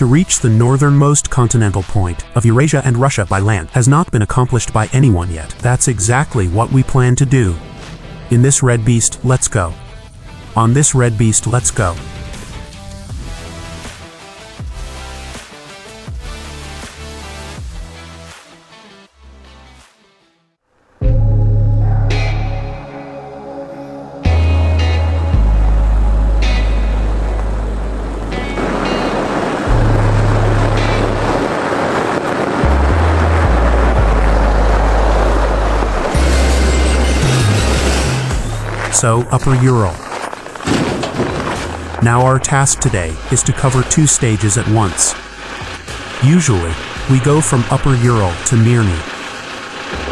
To reach the northernmost continental point of Eurasia and Russia by land has not been accomplished by anyone yet. That's exactly what we plan to do. In this red beast, let's go. On this red beast, let's go. So, Upper Ural. Now our task today is to cover 2 stages at once. Usually, we go from Upper Ural to Mirny.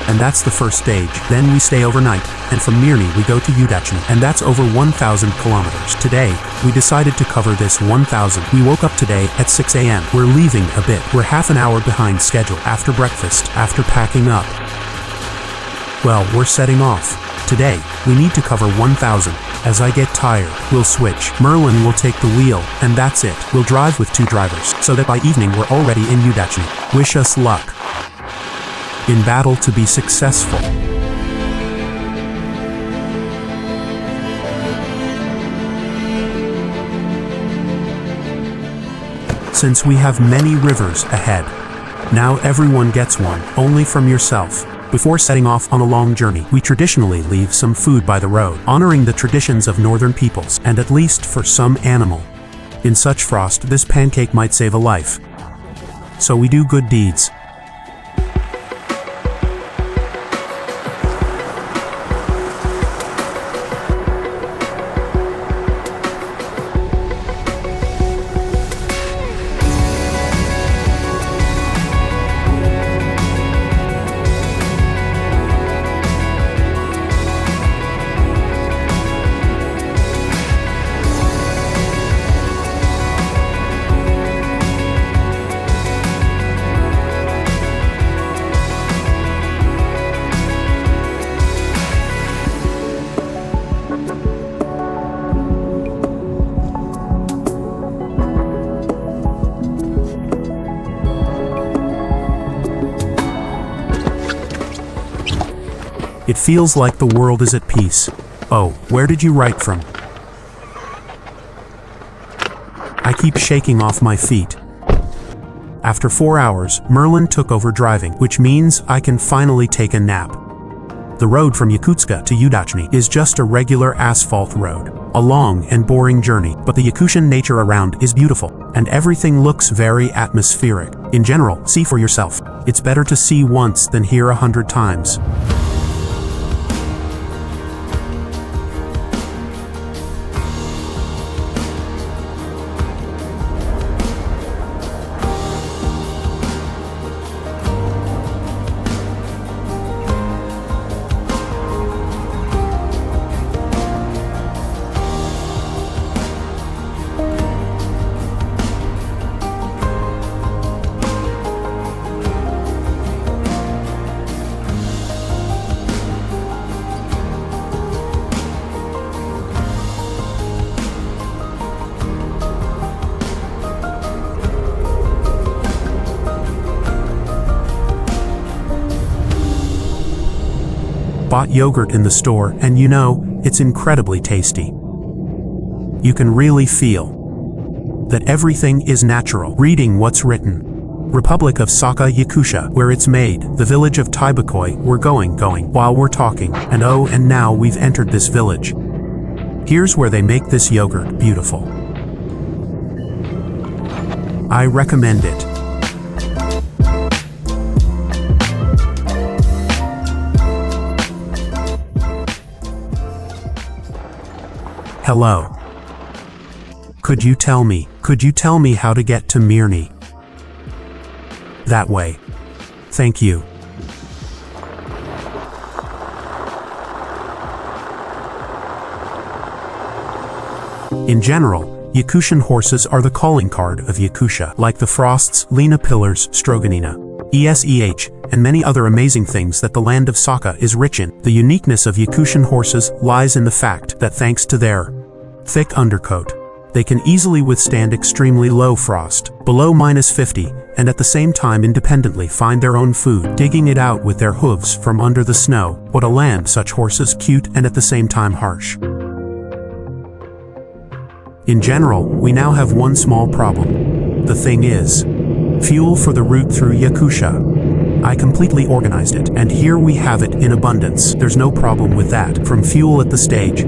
And that's the first stage. Then we stay overnight, and from Mirny we go to Udachny, and that's over 1,000 kilometers. Today, we decided to cover this 1,000. We woke up today at 6 a.m. We're leaving a bit. We're half an hour behind schedule. After breakfast, after packing up. Well, we're setting off. Today, we need to cover 1,000. As I get tired, we'll switch. Merlin will take the wheel, and that's it. We'll drive with 2 drivers, so that by evening we're already in Udachny. Wish us luck. In battle to be successful. Since we have many rivers ahead, now everyone gets one, only from yourself. Before setting off on a long journey, we traditionally leave some food by the road, honoring the traditions of northern peoples, and at least for some animal. In such frost, this pancake might save a life. So we do good deeds. It feels like the world is at peace. Oh, where did you write from? I keep shaking off my feet. After 4 hours, Merlin took over driving, which means I can finally take a nap. The road from Yakutsk to Udachny is just a regular asphalt road. A long and boring journey, but the Yakutian nature around is beautiful, and everything looks very atmospheric. In general, see for yourself. It's better to see once than hear 100 times. Bought yogurt in the store, and you know, it's incredibly tasty. You can really feel that everything is natural. Reading what's written. Republic of Sakha, Yakutia, where it's made. The village of Tybakoy, we're going while we're talking. And oh, and now we've entered this village. Here's where they make this yogurt. Beautiful. I recommend it. Hello. Could you tell me how to get to Mirny? That way. Thank you. In general, Yakutian horses are the calling card of Yakutia, like the Frosts, Lena Pillars, Stroganina, ESEH, and many other amazing things that the land of Sakha is rich in. The uniqueness of Yakutian horses lies in the fact that thanks to their thick undercoat, They can easily withstand extremely low frost, below -50, and at the same time independently find their own food, digging it out with their hooves from under the snow. What a land, such horses, cute and at the same time harsh. In general, we now have one small problem. The thing is, fuel for the route through Yakutia. I completely organized it, and here we have it in abundance. There's no problem with that. From fuel at the stage,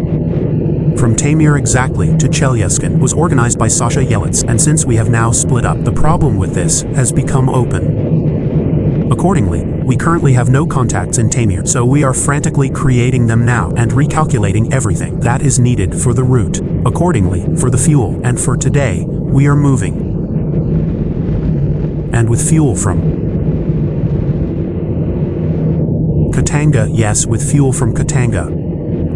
from Taymyr exactly to Chelyabinsk was organized by Sasha Yelits, and since we have now split up, the problem with this has become open. Accordingly, we currently have no contacts in Taymyr, so we are frantically creating them now and recalculating everything that is needed for the route. Accordingly, for the fuel, and for today, we are moving. And with fuel from Katanga, yes, with fuel from Katanga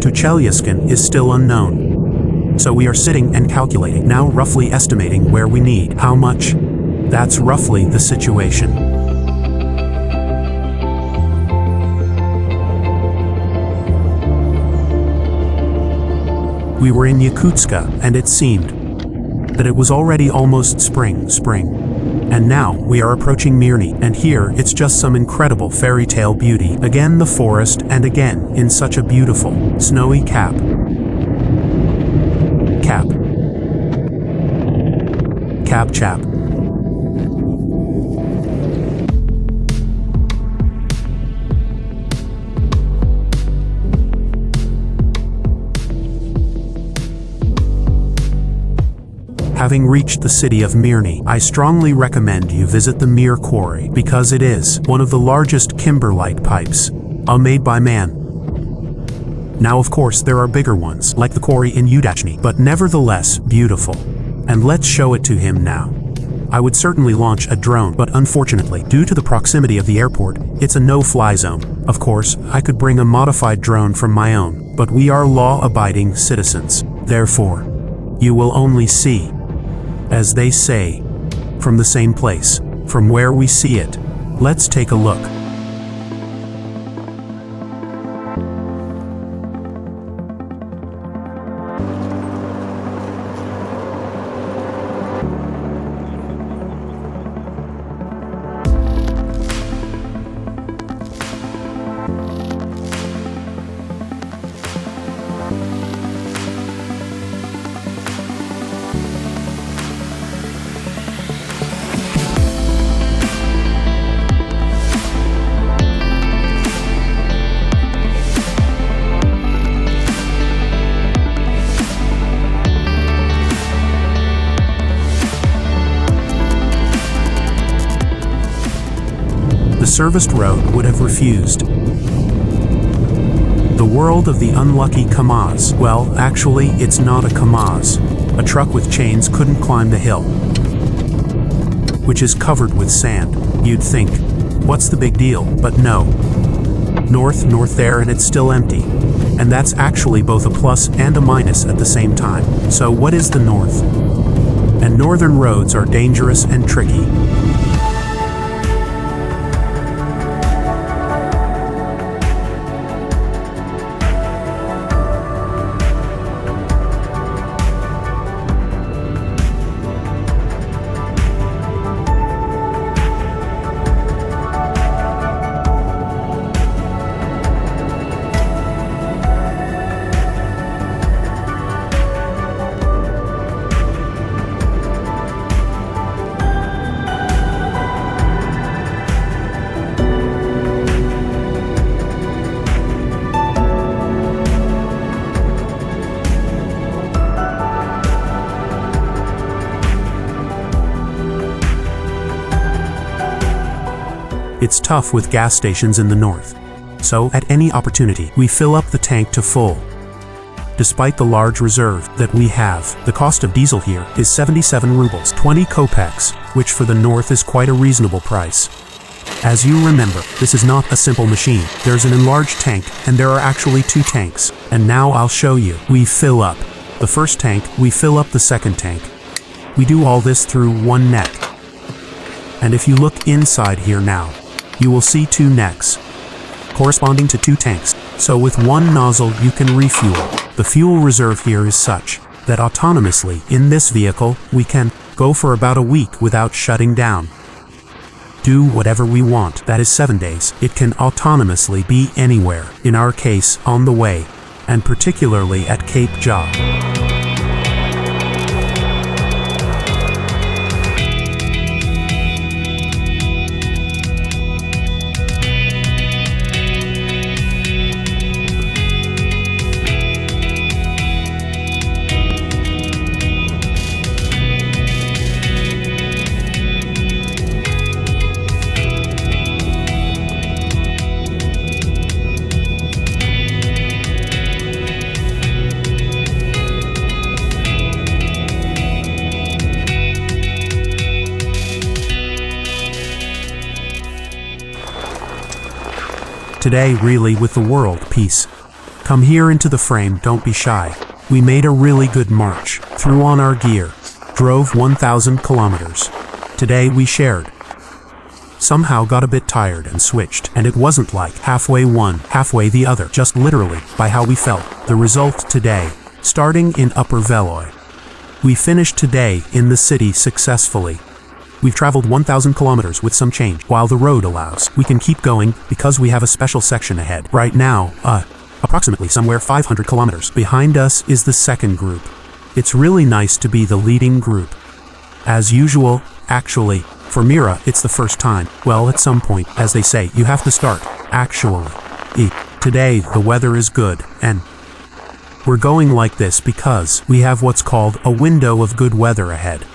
to Chelyabinsk is still unknown. So we are sitting and calculating, now roughly estimating where we need how much. That's roughly the situation. We were in Yakutsk, and it seemed that it was already almost spring. And now we are approaching Mirny, and here it's just some incredible fairy tale beauty. Again the forest, and again in such a beautiful, snowy cap. Chap. Having reached the city of Mirny, I strongly recommend you visit the Mir Quarry, because it is one of the largest kimberlite pipes, made by man. Now of course there are bigger ones, like the quarry in Udachny, but nevertheless beautiful. And let's show it to him now. I would certainly launch a drone, but unfortunately, due to the proximity of the airport, it's a no-fly zone. Of course, I could bring a modified drone from my own, but we are law-abiding citizens. Therefore, you will only see, as they say, from the same place, from where we see it. Let's take a look. The serviced road would have refused. The world of the unlucky Kamaz. Well, actually, it's not a Kamaz. A truck with chains couldn't climb the hill, which is covered with sand. You'd think, what's the big deal? But no. North there, and it's still empty. And that's actually both a plus and a minus at the same time. So what is the north? And northern roads are dangerous and tricky. It's tough with gas stations in the north. So, at any opportunity, we fill up the tank to full. Despite the large reserve that we have, the cost of diesel here is 77 rubles, 20 kopecks, which for the north is quite a reasonable price. As you remember, this is not a simple machine. There's an enlarged tank, and there are actually two tanks. And now I'll show you. We fill up the first tank, we fill up the second tank. We do all this through one neck. And if you look inside here now, you will see two necks, corresponding to two tanks. So with one nozzle you can refuel. The fuel reserve here is such that autonomously, in this vehicle, we can go for about a week without shutting down. Do whatever we want, that is 7 days. It can autonomously be anywhere, in our case, on the way, and particularly at Cape Jaw. Today, really, with the world peace. Come here into the frame, don't be shy. We made a really good march, threw on our gear, drove 1,000 kilometers. Today we shared. Somehow got a bit tired and switched, and it wasn't like halfway one, halfway the other, just literally, by how we felt. The result today, starting in Upper Veloy. We finished today in the city successfully. We've traveled 1,000 kilometers with some change. While the road allows, we can keep going because we have a special section ahead. Right now, approximately somewhere 500 kilometers behind us is the second group. It's really nice to be the leading group. As usual, actually, for Mira, it's the first time. Well, at some point, as they say, you have to start. Actually. Today, the weather is good, and we're going like this because we have what's called a window of good weather ahead.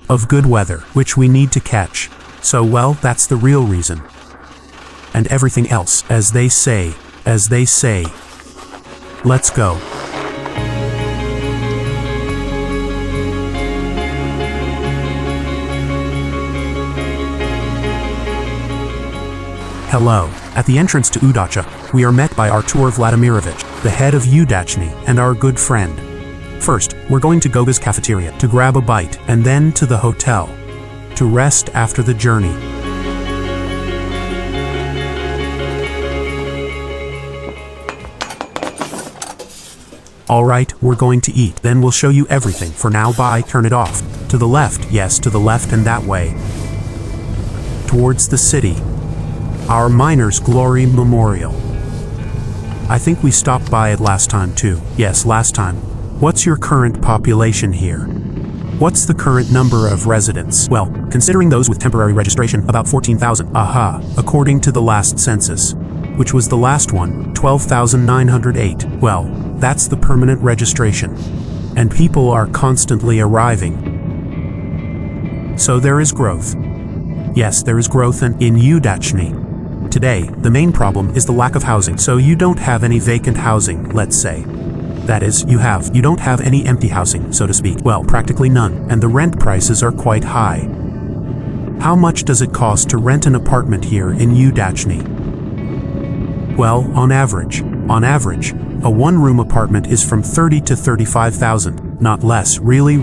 Of good weather, which we need to catch. So, well, that's the real reason. And everything else, as they say. Let's go. Hello. At the entrance to Udacha, we are met by Artur Vladimirovich, the head of Udachny, and our good friend. First, we're going to Goga's cafeteria to grab a bite, and then to the hotel to rest after the journey. Alright, we're going to eat, then we'll show you everything. For now, bye, turn it off. To the left, yes, to the left and that way. Towards the city. Our Miners' Glory Memorial. I think we stopped by it last time too. Yes, last time. What's your current population here? What's the current number of residents? Well, considering those with temporary registration, about 14,000. Aha, according to the last census, which was the last one, 12,908. Well, that's the permanent registration. And people are constantly arriving. So there is growth. Yes, there is growth in Udachny. Today, the main problem is the lack of housing. So you don't have any vacant housing, let's say. That is, you don't have any empty housing, so to speak. Well, practically none, and the rent prices are quite high. How much does it cost to rent an apartment here in Udachny? Well, on average, a one-room apartment is from 30 to 35,000, not less, really.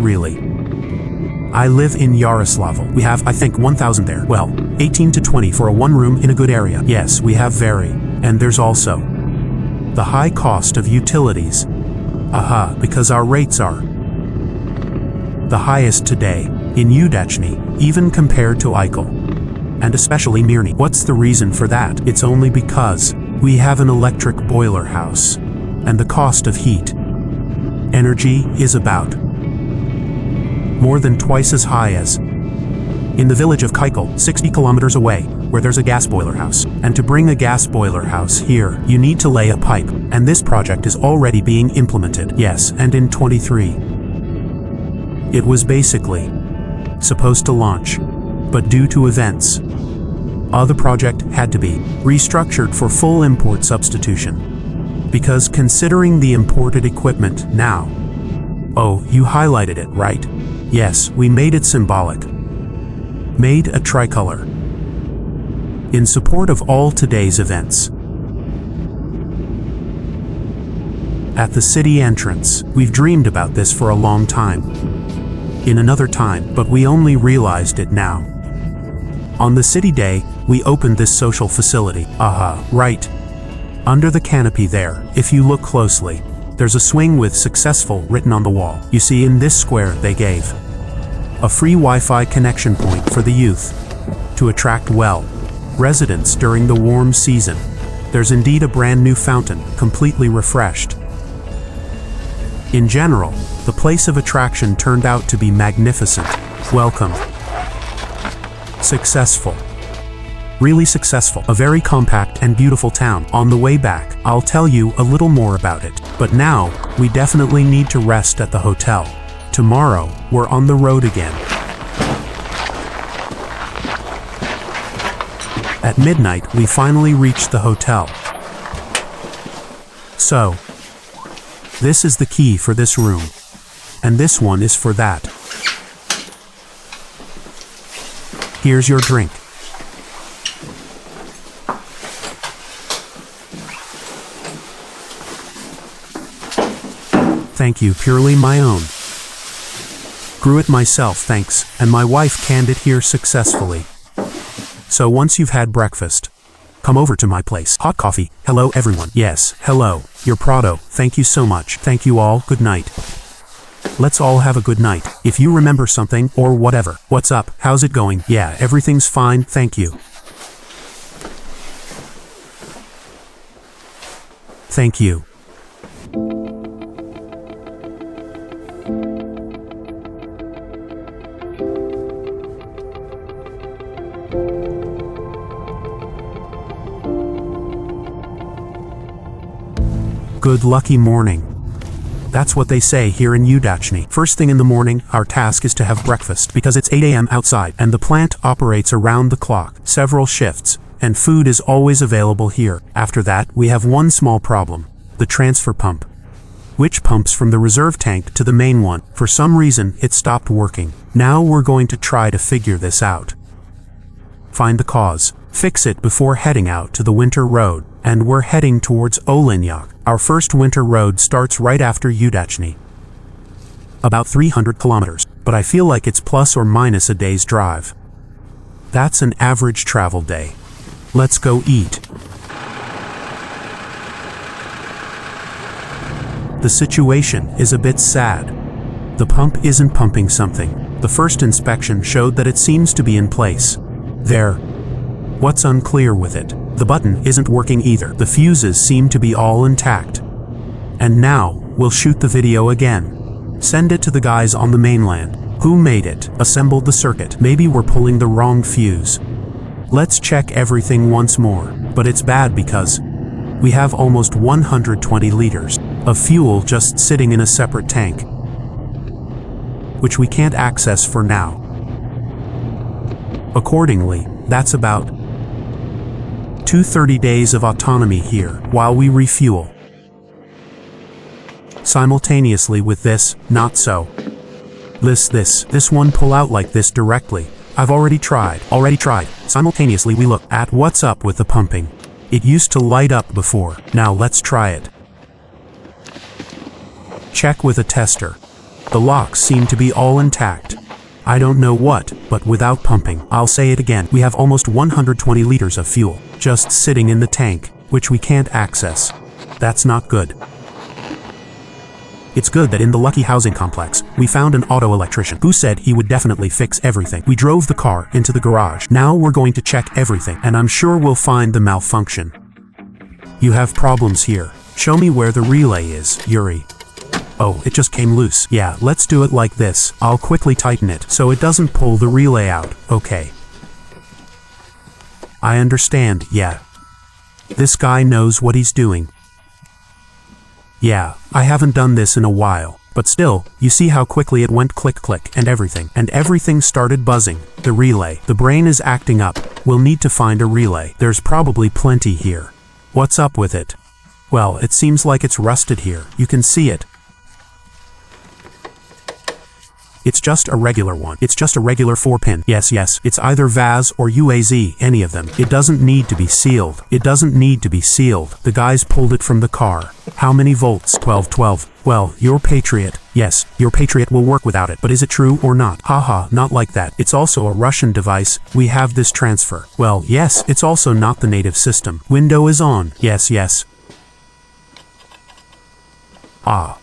I live in Yaroslavl. We have, I think, 1,000 there. Well, 18 to 20 for a one-room in a good area. Yes, we have very. And there's also the high cost of utilities. Aha, because our rates are the highest today in Udachny, even compared to Eichel, and especially Mirny. What's the reason for that? It's only because we have an electric boiler house, and the cost of heat, energy is about more than twice as high as in the village of Keikel, 60 kilometers away, where there's a gas boiler house. And to bring a gas boiler house here, you need to lay a pipe. And this project is already being implemented. Yes, and in 23. It was basically supposed to launch, but due to events, the project had to be restructured for full import substitution. Because considering the imported equipment now, oh, you highlighted it, right? Yes, we made it symbolic. Made a tricolor. In support of all today's events. At the city entrance, we've dreamed about this for a long time. In another time, but we only realized it now. On the city day, we opened this social facility. Aha, right. Under the canopy there, if you look closely, There's a swing with "successful" written on the wall. You see, in this square they gave a free Wi-Fi connection point for the youth to attract, well, residents during the warm season. There's indeed a brand new fountain, completely refreshed. In general, the place of attraction turned out to be magnificent. Welcome. Successful. Really successful. A very compact and beautiful town. On the way back, I'll tell you a little more about it. But now, we definitely need to rest at the hotel. Tomorrow, we're on the road again. At midnight, we finally reached the hotel. So, this is the key for this room. And this one is for that. Here's your drink. Thank you, purely my own. Grew it myself, thanks, and my wife canned it here successfully. So once you've had breakfast, come over to my place. Hot coffee. Hello everyone. Yes, hello. Your Prado. Thank you so much. Thank you all. Good night. Let's all have a good night. If you remember something or whatever. What's up? How's it going? Yeah, everything's fine. Thank you. Thank you. Good lucky morning. That's what they say here in Udachny. First thing in the morning, our task is to have breakfast because it's 8 a.m. outside and the plant operates around the clock, several shifts, and food is always available here. After that, we have one small problem, the transfer pump, which pumps from the reserve tank to the main one. For some reason, it stopped working. Now we're going to try to figure this out. Find the cause, fix it before heading out to the winter road, and we're heading towards Overlanding. Our first winter road starts right after Udachny. About 300 kilometers, but I feel like it's plus or minus a day's drive. That's an average travel day. Let's go eat. The situation is a bit sad. The pump isn't pumping something. The first inspection showed that it seems to be in place. There. What's unclear with it? The button isn't working either. The fuses seem to be all intact. And now, we'll shoot the video again. Send it to the guys on the mainland. Who made it? Assembled the circuit. Maybe we're pulling the wrong fuse. Let's check everything once more. But it's bad because we have almost 120 liters of fuel just sitting in a separate tank, which we can't access for now. Accordingly, that's about 230 days of autonomy here while we refuel. Simultaneously with this, not so. This one pull out like this directly. I've already tried. Simultaneously we look at what's up with the pumping. It used to light up before. Now let's try it. Check with a tester. The locks seem to be all intact. I don't know what, but without pumping. I'll say it again. We have almost 120 liters of fuel just sitting in the tank, which we can't access. That's not good. It's good that in the Lucky housing complex, we found an auto electrician who said he would definitely fix everything. We drove the car into the garage. Now we're going to check everything, and I'm sure we'll find the malfunction. You have problems here. Show me where the relay is, Yuri. Oh, it just came loose. Yeah, let's do it like this. I'll quickly tighten it so it doesn't pull the relay out. Okay. I understand, yeah. This guy knows what he's doing. Yeah, I haven't done this in a while, but still, you see how quickly it went click click and everything started buzzing. The relay. The brain is acting up. We'll need to find a relay. There's probably plenty here. What's up with it? Well, it seems like it's rusted here. You can see it. It's just a regular one. It's just a regular 4-pin. Yes, it's either VAZ or UAZ, any of them. It doesn't need to be sealed. The guys pulled it from the car. How many volts? 12. Well, your Patriot. Yes, your Patriot will work without it. But is it true or not? Haha, not like that. It's also a Russian device. We have this transfer. Well, yes, it's also not the native system. Window is on. Yes. All.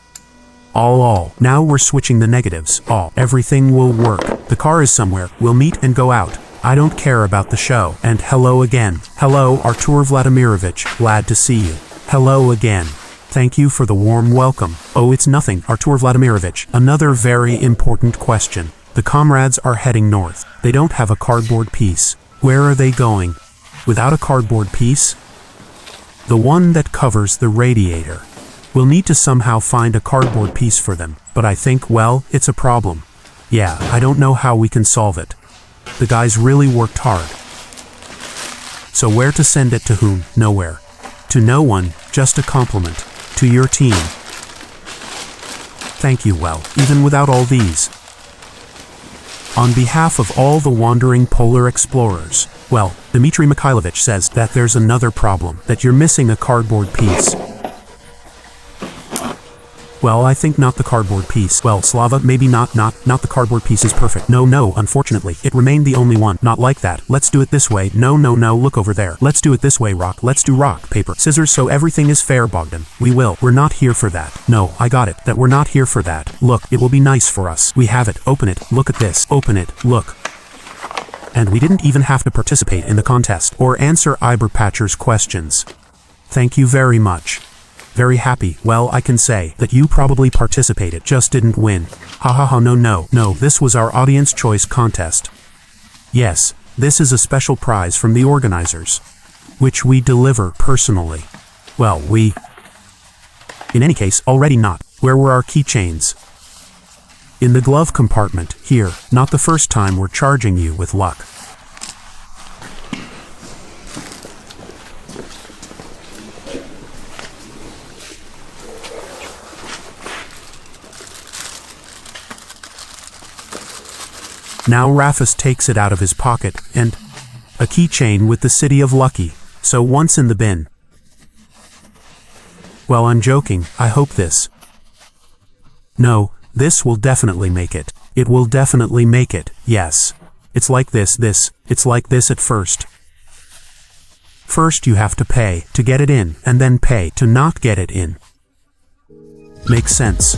Now we're switching the negatives. All. Everything will work. The car is somewhere. We'll meet and go out. I don't care about the show. And hello again. Hello, Artur Vladimirovich. Glad to see you. Hello again. Thank you for the warm welcome. Oh, it's nothing, Artur Vladimirovich. Another very important question. The comrades are heading north. They don't have a cardboard piece. Where are they going? Without a cardboard piece? The one that covers the radiator. We'll need to somehow find a cardboard piece for them, but I think, well, it's a problem. Yeah, I don't know how we can solve it. The guys really worked hard. So where to send it to whom? Nowhere. To no one, just a compliment. To your team. Thank you, well, even without all these. On behalf of all the wandering polar explorers, well, Dmitry Mikhailovich says that there's another problem, that you're missing a cardboard piece. Well, I think not the cardboard piece. Well, Slava, maybe not the cardboard piece is perfect. No, unfortunately, it remained the only one. Not like that. Let's do it this way. No, look over there. Let's do it this way, rock. Let's do rock, paper, scissors, so everything is fair, Bogdan. We will. We're not here for that. No, I got it. That we're not here for that. Look, it will be nice for us. We have it. Open it. Look at this. Open it. Look. And we didn't even have to participate in the contest or answer Iberpatcher's questions. Thank you very much. Very happy. Well, I can say that you probably participated, just didn't win. No, this was our audience choice contest. Yes, this is a special prize from the organizers, which we deliver personally. Well, in any case, already not. Where were our keychains? In the glove compartment, here. Not the first time we're charging you with luck. Now Rafis takes it out of his pocket, and a keychain with the city of Lucky, so once in the bin. Well, I'm joking, I hope this. No, this will definitely make it. It will definitely make it, yes. It's like this, it's like this at first. First you have to pay to get it in, and then pay to not get it in. Makes sense.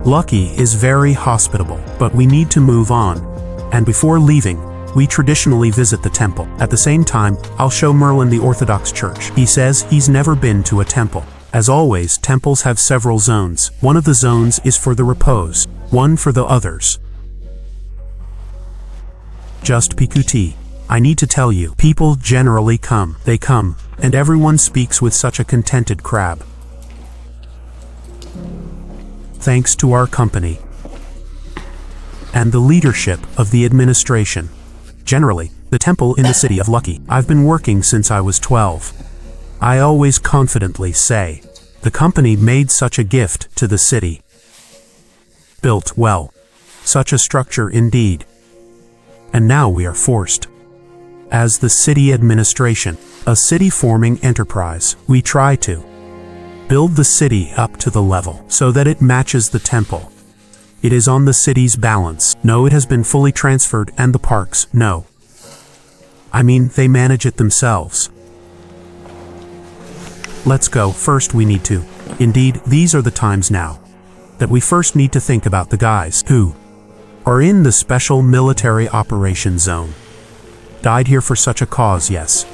Lucky is very hospitable, but we need to move on. And before leaving, we traditionally visit the temple. At the same time, I'll show Merlin the Orthodox Church. He says he's never been to a temple. As always, temples have several zones. One of the zones is for the repose, one for the others. Just PQT. I need to tell you, people generally come. They come, and everyone speaks with such a contented crab. Thanks to our company and the leadership of the administration. Generally, the temple in the city of Lucky. I've been working since I was 12. I always confidently say, the company made such a gift to the city. Built well. Such a structure indeed. And now we are forced. As the city administration, a city-forming enterprise, we try to build the city up to the level so that it matches the temple. It is on the city's balance. No, it has been fully transferred, and the parks, no. I mean, they manage it themselves. Let's go. First we need to. Indeed, these are the times now that we first need to think about the guys who are in the special military operation zone. Died here for such a cause, yes.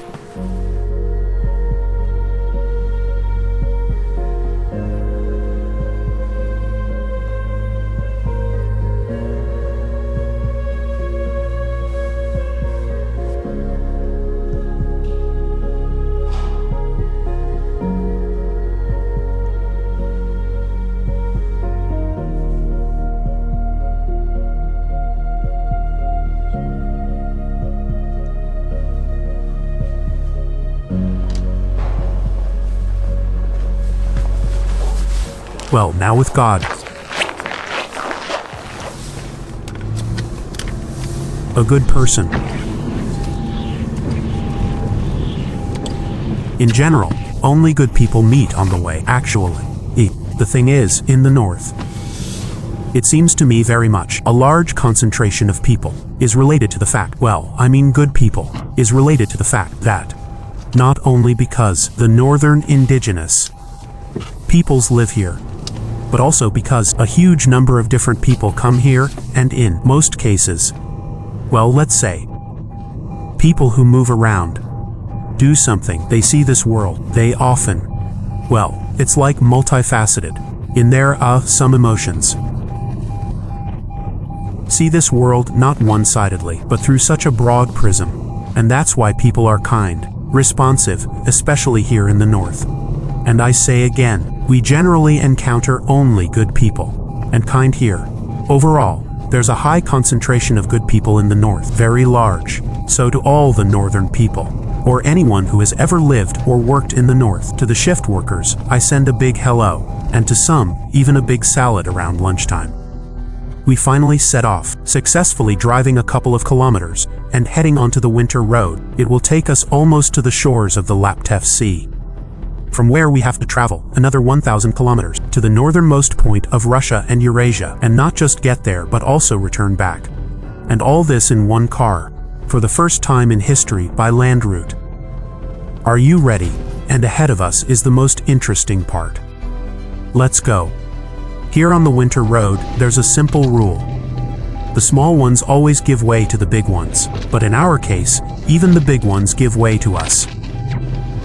Well, now with God. a good person. In general, only good people meet on the way, actually. The thing is, in the north, it seems to me very much a large concentration of people is related to the fact, good people, is related to the fact that not only because the northern indigenous peoples live here, but also because a huge number of different people come here, and in most cases, let's say, people who move around, do something, they see this world, they often, it's like multifaceted, in there are some emotions. See this world not one-sidedly, but through such a broad prism, and that's why people are kind, responsive, especially here in the north. And I say again, we generally encounter only good people, and kind here. Overall, there's a high concentration of good people in the north, very large, so to all the northern people, or anyone who has ever lived or worked in the north, to the shift workers, I send a big hello, and to some, even a big salad around lunchtime. We finally set off, successfully driving a couple of kilometers, and heading onto the winter road. It will take us almost to the shores of the Laptev Sea, from where we have to travel another 1,000 kilometers to the northernmost point of Russia and Eurasia, and not just get there but also return back. And all this in one car, for the first time in history by land route. Are you ready? And ahead of us is the most interesting part. Let's go. Here on the winter road, there's a simple rule. The small ones always give way to the big ones, but in our case, even the big ones give way to us,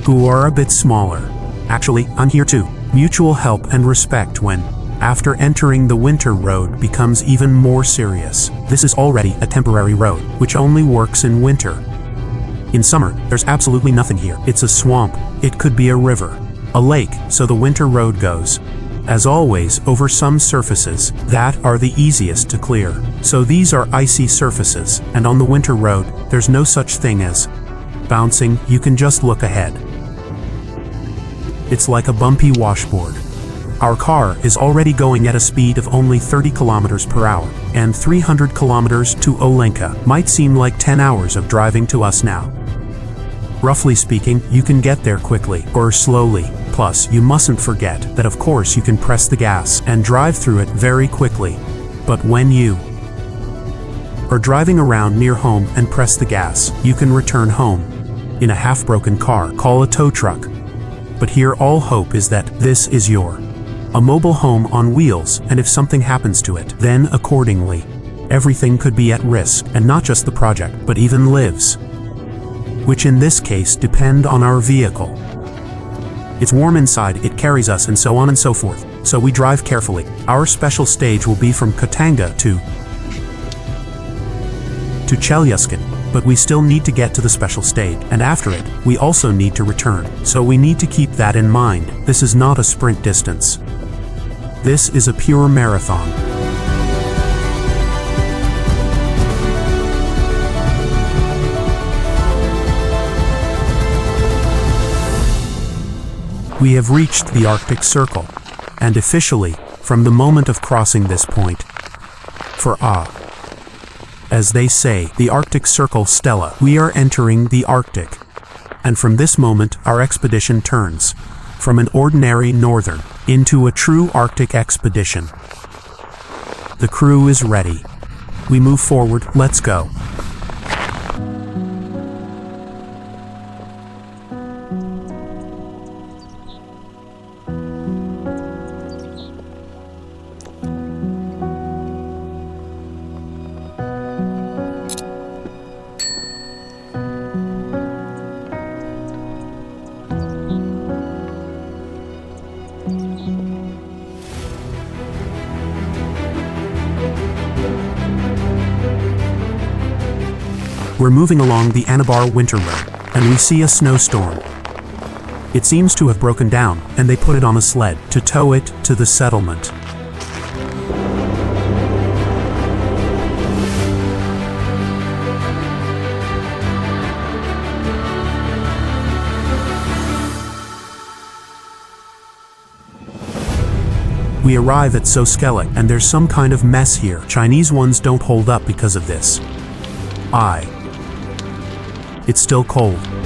who are a bit smaller. Actually, I'm here too. Mutual help and respect when, after entering the winter road, becomes even more serious. This is already a temporary road, which only works in winter. In summer, there's absolutely nothing here. It's a swamp. It could be a river, a lake, so the winter road goes, as always, over some surfaces that are the easiest to clear. So these are icy surfaces, and on the winter road, there's no such thing as bouncing. You can just look ahead. It's like a bumpy washboard. Our car is already going at a speed of only 30 kilometers per hour, and 300 kilometers to Olenka might seem like 10 hours of driving to us now. Roughly speaking, you can get there quickly or slowly. Plus, you mustn't forget that of course you can press the gas and drive through it very quickly. But when you are driving around near home and press the gas, you can return home in a half-broken car, call a tow truck. But here all hope is that this is a mobile home on wheels, and if something happens to it, then accordingly, everything could be at risk, and not just the project, but even lives, which in this case depend on our vehicle. It's warm inside, it carries us, and so on and so forth, so we drive carefully. Our special stage will be from Katanga to Chelyuskin, but we still need to get to the special stage, and after it, we also need to return, so we need to keep that in mind. This is not a sprint distance. This is a pure marathon. We have reached the Arctic Circle, and officially, from the moment of crossing this point, as they say, the Arctic Circle Stella, we are entering the Arctic. And from this moment, our expedition turns from an ordinary northern into a true Arctic expedition. The crew is ready. We move forward, let's go. We're moving along the Anabar Winter Road, and we see a snowstorm. It seems to have broken down, and they put it on a sled to tow it to the settlement. We arrive at Soskelek, and there's some kind of mess here. Chinese ones don't hold up because of this. It's still cold.